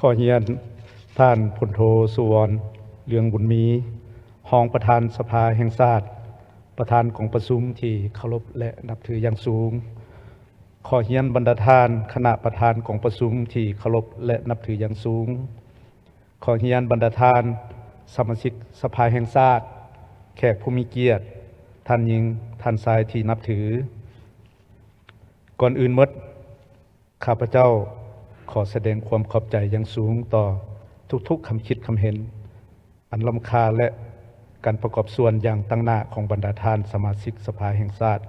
ขอเรียนท่านพลโทสุวรรณเรืองบุญมีรองประธานสภาแห่งชาติประธานของประชุมที่เคารพและนับถืออย่างสูงขอเรียนบรรดาท่านคณะประธานของประชุมที่เคารพและนับถืออย่างสูงขอเรียนบรรดาท่านสมาชิกสภาแห่งชาติแขกผู้มีเกียรติท่านหญิงท่านชายที่นับถือก่อนอื่นหมดข้าพเจ้าขอแสดงความขอบใจอย่างสูงต่อทุกๆคำคิดคำเห็นอันล้ำค่าและการประกอบส่วนอย่างตั้งหน้าของบรรดาท่านสมาชิกสภาแห่งชาติ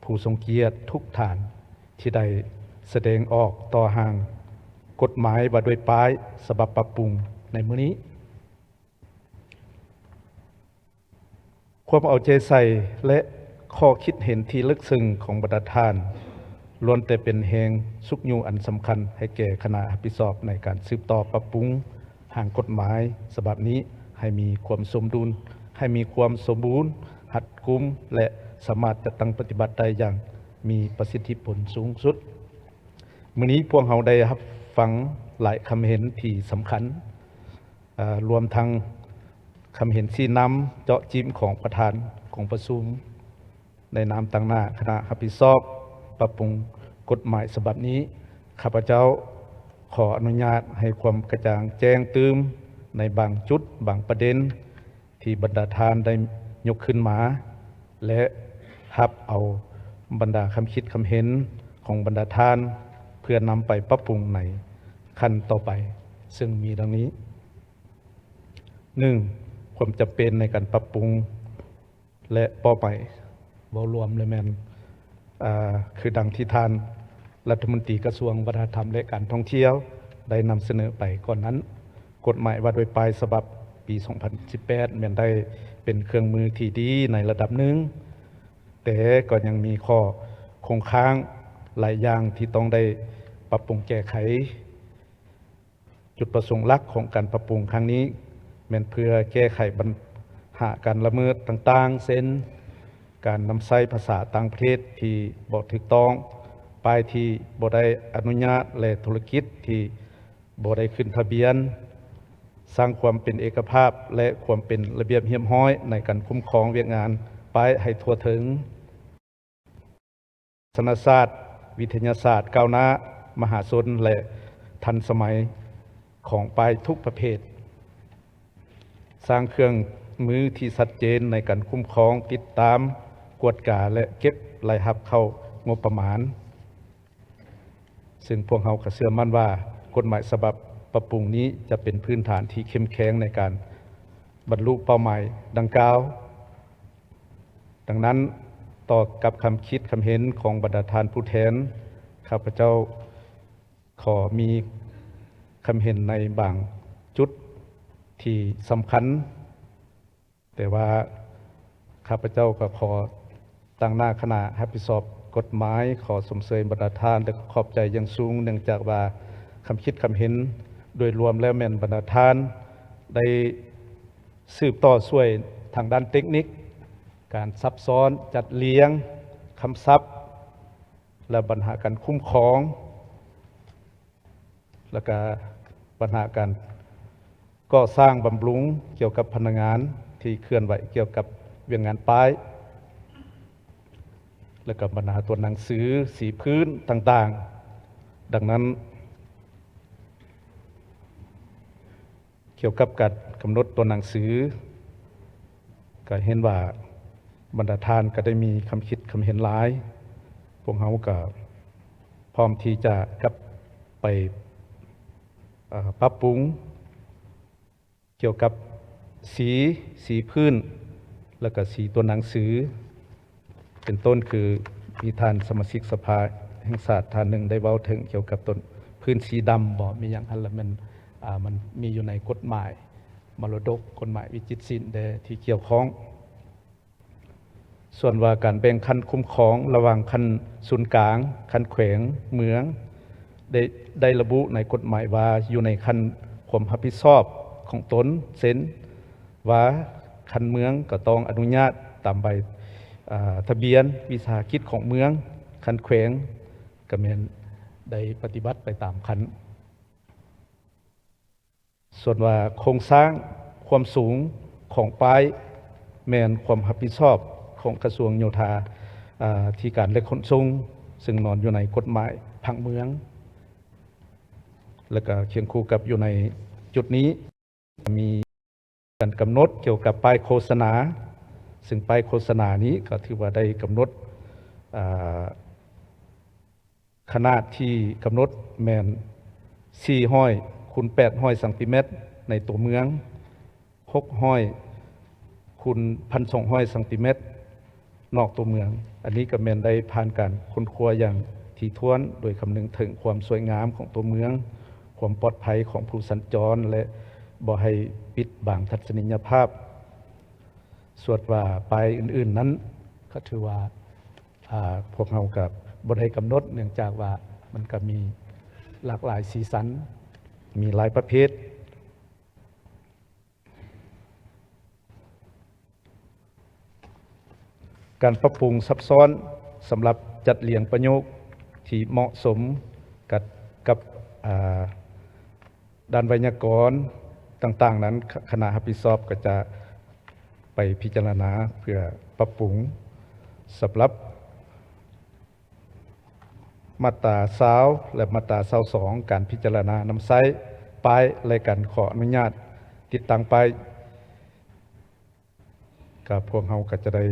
ผู้ทรงเกียรติทุกท่านที่ได้แสดงออกต่อห่างกฎหมายว่าด้วยป้ายฉบับปรับปรุงในมื้อนี้ความเอาใจใส่และข้อคิดเห็นที่ลึกซึ้งของบรรดาท่านล้วนแต่เป็นแหงสุขอยู่อันสำคัญให้แก่คณะรับผิดชอบในการสืบต่อปรับปรุงห่างกฎหมายฉบับนี้ให้มีความสมดุลให้มีความสมบูรณ์หัดกุมและสามารถจัดตั้งปฏิบัติได้อย่างมีประสิทธิผลสูงสุดมื้อนี้พวกเราได้รับฟังหลายคำเห็นที่สำคัญรวมทั้งคำเห็นชี้นำเจาะจิ้มของประธานของประชุมในนามต่างหน้าคณะรับผิดชอบปรับปรุงกฎหมายฉบับนี้ข้าพเจ้าขออนุญาตให้ความกระจ่างแจ้งตืมในบางจุดบางประเด็นที่บรรดาท่านได้ยกขึ้นมาและรับเอาบรรดาคำคิดคำเห็นของบรรดาท่านเพื่อนำไปปรับปรุงในขั้นต่อไปซึ่งมีดังนี้ 1. ความจำเป็นในการปรับปรุงและเป้าหมายเว้ารวมเลยแม่นคือดังที่ท่านรัฐมนตรีกระทรวงวัฒนธรรมและการท่องเที่ยวได้นำเสนอไปก่อนนั้นกฎหมายว่าโดยปลายฉบับปี 2018 แม้นได้เป็นเครื่องมือที่ดีในระดับหนึ่งแต่ก็ยังมีข้อคงค้างหลายอย่างที่ต้องได้ปรับปรุงแก้ไขจุดประสงค์หลักของการปรับปรุงครั้งนี้แม้นเพื่อแก้ไขปัญหาการละเมิดต่างๆเช่นการนำใช้ภาษาต่างประเทศที่บ่ถูกต้องป้ายที่บ่ได้อนุญาตและธุรกิจที่บ่ได้ขึ้นทะเบียนสร้างความเป็นเอกภาพและความเป็นระเบียบเรียบร้อยในการคุ้มครองเวียกงานป้ายให้ทั่วถึงศาสนศาสตร์วิทยาศาสตร์ก้าวหน้ามหาชนและทันสมัยของป้ายทุกประเภทสร้างเครื่องมือที่ชัดเจนในการคุ้มครองติดตามกวดกาและเก็บรายรับเข้างบประมาณซึ่งพวกเราก็เชื่อมั่นว่ากฎหมายฉบับปรับปรุงนี้จะเป็นพื้นฐานที่เข้มแข็งในการบรรลุเป้าหมายดังกล่าวดังนั้นต่อกับคำคิดคำเห็นของบรรดาท่านผู้แทนข้าพเจ้าขอมีคำเห็นในบางจุดที่สำคัญแต่ว่าข้าพเจ้าก็ขอตั้งหน้าคณะรับผิดชอบกฎหมายขอสมเสยบรรดาท่านและขอบใจอย่างสูงเนื่องจากว่าคำคิดคำเห็นโดยรวมแล้วแม่นบรรดาท่านได้สืบต่อช่วยทางด้านเทคนิคการซับซ้อนจัดเรียงคำศัพท์และปัญหาการคุ้มครองและก็ปัญหาการก่อสร้างบำรุงเกี่ยวกับพนักงานที่เคลื่อนไหวเกี่ยวกับเวียงงานป้ายและกับปัญหาตัวหนังสือสีพื้นต่างๆดังนั้นเกี่ยวกับการกำหนดตัวหนังสือก็เห็นว่าบรรดาท่านก็ได้มีคำคิดคำเห็นหลายพวกเขาก็พร้อมที่จะกลับไปปรับปรุงเกี่ยวกับสีพื้นแล้วก็สีตัวหนังสือเป็นต้นคือมีท่านสมาชิกสภาแห่งชาติท่านหนึ่งได้เว้าถึงเกี่ยวกับต้นพื้นสีดำบ่มีอย่างนั้นละมันมีอยู่ในกฎหมายมรดกกฎหมายวิจิตรศิลป์ที่เกี่ยวข้องส่วนว่าการแบ่งขั้นคุ้มครองระหว่างขั้นศูนย์กลางขั้นแขวงเมืองได้ระบุในกฎหมายว่าอยู่ในขั้นความรับผิดชอบของตนเช่นว่าขั้นเมืองก็ต้องอนุญาตตามใบทะเบียนวิสาหกิจของเมืองขั้นแขวงก็แม่นได้ปฏิบัติไปตามขั้น ส่วนว่าโครงสร้างความสูงของป้ายแมนความรับผิดชอบของกระทรวงโยธาที่การและขนส่งซึ่งนอนอยู่ในกฎหมายผังเมือง แล้วก็เคียงคู่กับอยู่ในจุดนี้มีการกำหนดเกี่ยวกับป้ายโฆษณาซึ่งป้ายโฆษณานี้ก็ถือว่าได้กำหนดขนาดที่กำหนดแมน400 คูณ 800 ซนในตัวเมือง600 คูณ 1,200 ซนนอกตัวเมืองอันนี้ก็แมนได้ผ่านการค้นคว้าอย่างถี่ถ้วนโดยคำนึงถึงความสวยงามของตัวเมืองความปลอดภัยของผู้สัญจรและบ่ให้ปิดบังทัศนียภาพส่วนว่าไปอื่นๆนั้นก็ถือว่าพวกเรากับบ่ได้กำหนดเนื่องจากว่ามันก็มีหลากหลายสีสันมีหลายประเภทการปรับปรุงซับซ้อนสำหรับจัดเรียงประโยคที่เหมาะสมกับด้านไวยากรณ์ต่างๆนั้นคณะรับผิดชอบก็จะไปพิจารณาเพื่อปรับปรุงสำหรับมาตรา20และมาตรา22การพิจารณานำใช้ป้ายและการขออนุญาตติดตั้งป้ายกับพวกเราก็จะได้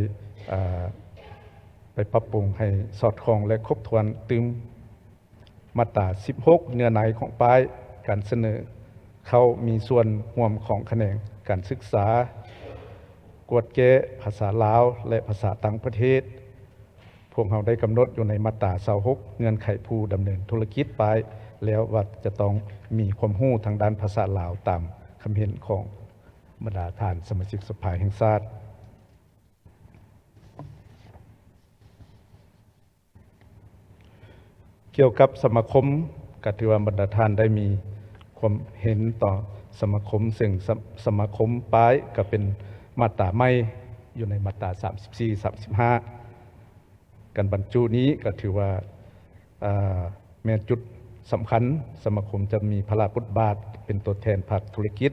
ไปปรับปรุงให้สอดคล้องและครบถ้วนตามมาตรา16เนื้อในของป้ายการเสนอเข้ามีส่วนร่วมของแขนงการศึกษากวดแก้ภาษาลาวและภาษาต่างประเทศพวกเราได้กำหนดอยู่ในมาตรา26เงื่อนไขผู้ดำเนินธุรกิจป้ายแล้วว่าจะต้องมีความรู้ทางด้านภาษาลาวตามคำเห็นของบรรดาท่านสมาชิกสภาแห่งชาติเกี่ยวกับสมาคมก็ถือว่าบรรดาท่านได้มีความเห็นต่อสมาคมซึ่งสมาคมป้ายก็เป็นมาตราใหม่อยู่ในมาตรา34 35การบรรจุนี้ก็ถือว่าแม้จุดสำคัญสมาคมจะมีพระราชบทบาทเป็นตัวแทนภาคธุรกิจ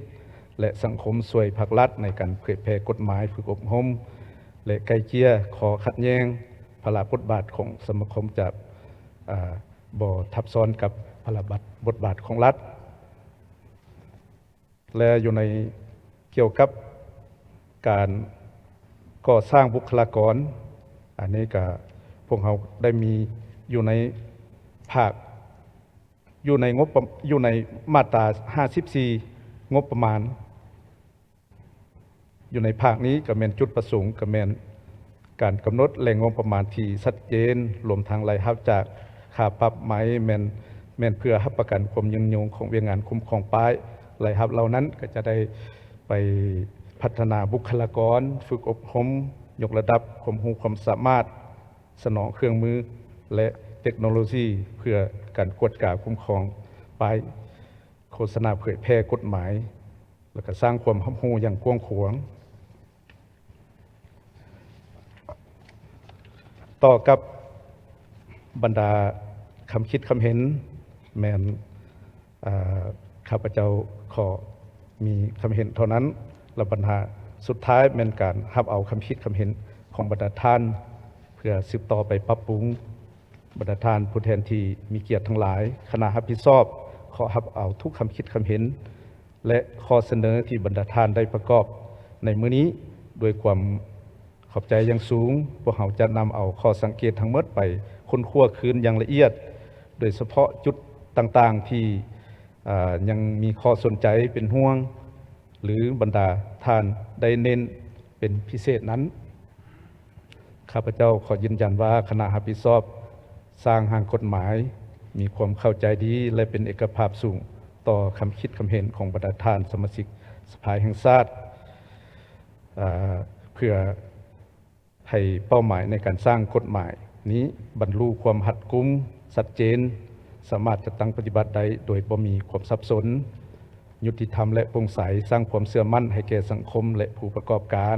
และสังคมช่วยภาครัฐในการเผยแพร่กฎหมายฝึกอบรมและไกลเกลี่ยขอขัดแย้งพระราชบทบาทของสมาคมจะบ่ทับซ้อนกับพระราชบทบาทของรัฐและอยู่ในเกี่ยวกับการก่อสร้างบุคลากรอันนี้ก็พวกเราได้มีอยู่ในภาคอยู่ในมาตรา54งบประมาณอยู่ในภาคนี้ก็แม่นจุดประสงค์ก็แม่นการกำหนดแหล่งงบประมาณที่ชัดเจนรวมทั้งรายรับจากค่าปรับไหมแม่นเพื่อรับประกันความยืนยงของเวียงงานคุ้มครองป้ายรายรับเหล่านั้นก็จะได้ไปพัฒนาบุคลากรฝึกอบรมยกระดับความรู้ความสามารถสนองเครื่องมือและเทคโนโลยีเพื่อการกวดกาคุ้มครองป้ายโฆษณาเผยแพร่กฎหมายแล้วก็สร้างความรับรู้อย่างกว้างขวางต่อกับบรรดาคำคิดคำเห็นแมนข้าพเจ้าขอมีคำเห็นเท่านั้นและบรรดาสุดท้ายแมนการรับเอาคำคิดคำเห็นของบรรดาท่านเพื่อสืบต่อไปปรับปรุงบรรดาท่านผู้แทนที่มีเกียรติทั้งหลายคณะรับผิดชอบขอรับเอาทุกคำคิดคำเห็นและข้อเสนอที่บรรดาท่านได้ประกอบในมื้อนี้ด้วยความขอบใจอย่างสูงพวกเราจะนำเอาข้อสังเกตทั้งหมดไปค้นคว้าคืนอย่างละเอียดโดยเฉพาะจุดต่างๆที่ยังมีข้อสนใจเป็นห่วงหรือบรรดาท่านได้เน้นเป็นพิเศษนั้นข้าพเจ้าขอยืนยันว่าคณะรับผิดชอบสร้างร่างกฎหมายมีความเข้าใจดีและเป็นเอกภาพสูงต่อคำคิดคำเห็นของบรรดาท่านสมาชิกสภาแห่งชาติเพื่อให้เป้าหมายในการสร้างกฎหมายนี้บรรลุความหัดกุมชัดเจนสามารถจะตั้งปฏิบัติได้โดยบ่มีความสับสนยุติธรรมและโปร่งใสสร้างความเชื่อมั่นให้แก่สังคมและผู้ประกอบการ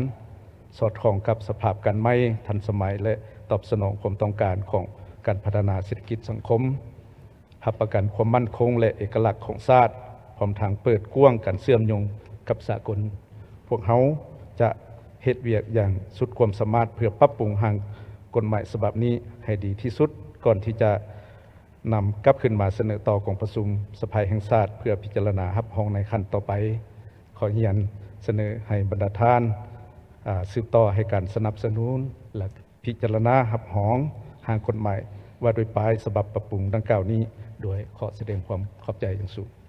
สอดคล้องกับสภาพการใหม่ทันสมัยและตอบสนองความต้องการของการพัฒนาเศรษฐกิจสังคมรับประกันความมั่นคงและเอกลักษณ์ของชาติพ ร้อมทางเปิดกว้างการเชื่อมโยงกับสากลพวกเขาจะเฮ็ดเวียกอย่างสุดความสามารถเพื่อปรับปรุงร่างกฎหมายฉบับนี้ให้ดีที่สุดก่อนที่จะนำกลับขึ้นมาเสนอต่อกองประชุมสภาแห่งชาติเพื่อพิจารณารับรองในขั้นต่อไปขอเรียนเสนอให้บรรดาท่านสืบต่อให้การสนับสนุนและพิจารณารับรองร่างกฎหมายว่าโดยปลายฉบับปรับปรุงดังกล่าวนี้โดยขอแสดงความขอบใจอย่างสูง